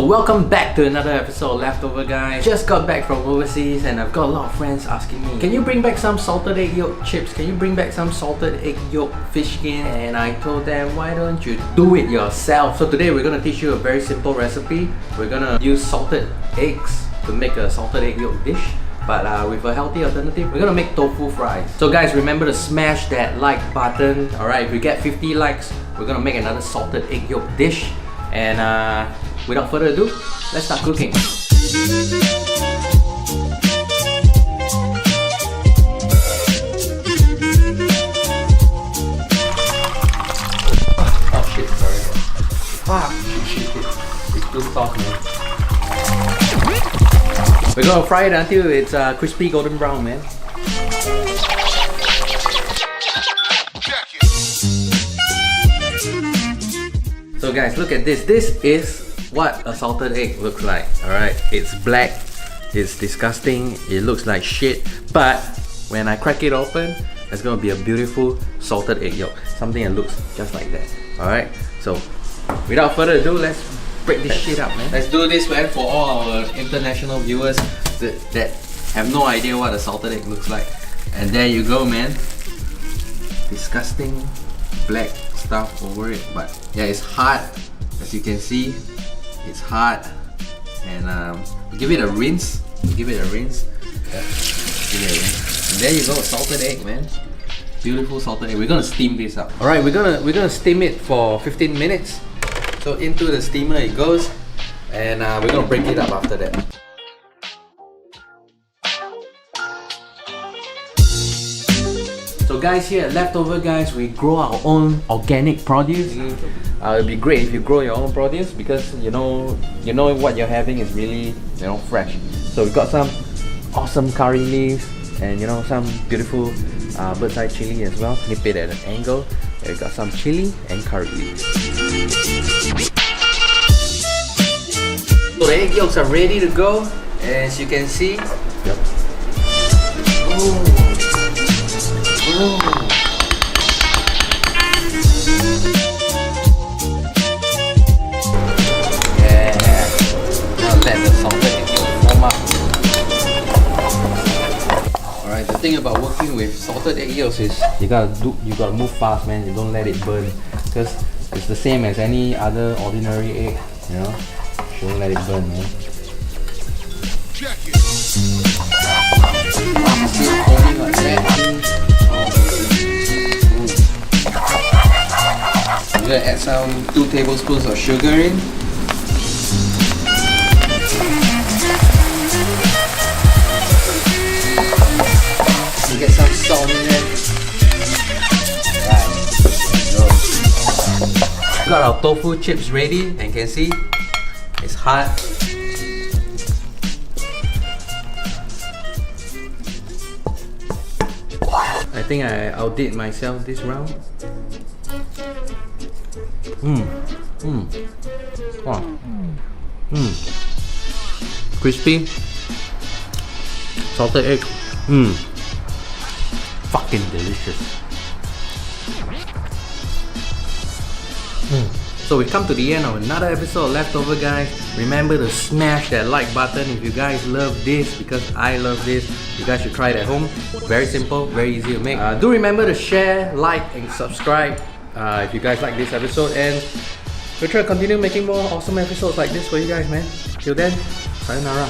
So welcome back to another episode of Leftover guys. Just got back from overseas and I've got a lot of friends asking me, can you bring back some salted egg yolk chips? Can you bring back some salted egg yolk fish skin? And I told them, why don't you do it yourself? So today we're gonna teach you a very simple recipe. We're gonna use salted eggs to make a salted egg yolk dish. But with a healthy alternative, we're gonna make tofu fries. So guys, remember to smash that like button. Alright, if we get 50 likes, we're gonna make another salted egg yolk dish. And without further ado, let's start cooking. Oh shit, sorry. Fuck! It's too soft, man. We're gonna fry it until it's crispy golden brown, man. So guys, look at this. This is what a salted egg looks like. Alright, it's black, it's disgusting, it looks like shit, but when I crack it open, it's gonna be a beautiful salted egg yolk. Something that looks just like that. Alright, so without further ado, let's break this shit up, man. Let's do this, man, for all our international viewers that have no idea what a salted egg looks like. And there you go, man. Disgusting black stuff over it, but yeah, it's hard. As you can see, it's hard. And give it a rinse. Give it a rinse. Yeah. Give it a rinse. And there you go, salted egg, man. Beautiful salted egg. We're gonna steam this up. All right, we're gonna steam it for 15 minutes. So into the steamer it goes, and we're gonna break it up after that. So guys, here at Leftover guys, we grow our own organic produce. It'd be great if you grow your own produce because you know what you're having is really fresh. So we've got some awesome curry leaves and some beautiful bird's eye chili as well. Nip it at an angle. We've got some chili and curry leaves. So the egg yolks are ready to go, as you can see. Yep. Oh. Yeah. Now let the salted egg yolk warm up. Alright, the thing about working with salted egg yolks is you gotta move fast, man. You don't let it burn because it's the same as any other ordinary egg. Don't let it burn, man. Check it. I'm gonna add some 2 tablespoons of sugar in. You get some salt in there. Right. We got our tofu chips ready, and you can see it's hot. I think I outdid myself this round. Wow. Crispy. Salted egg. Fucking delicious. So we come to the end of another episode of Leftover guys. Remember to smash that like button if you guys love this, because I love this. You guys should try it at home. Very simple, very easy to make. Do remember to share, like and subscribe if you guys like this episode, and we'll try to continue making more awesome episodes like this for you guys, man. Till then, sayonara.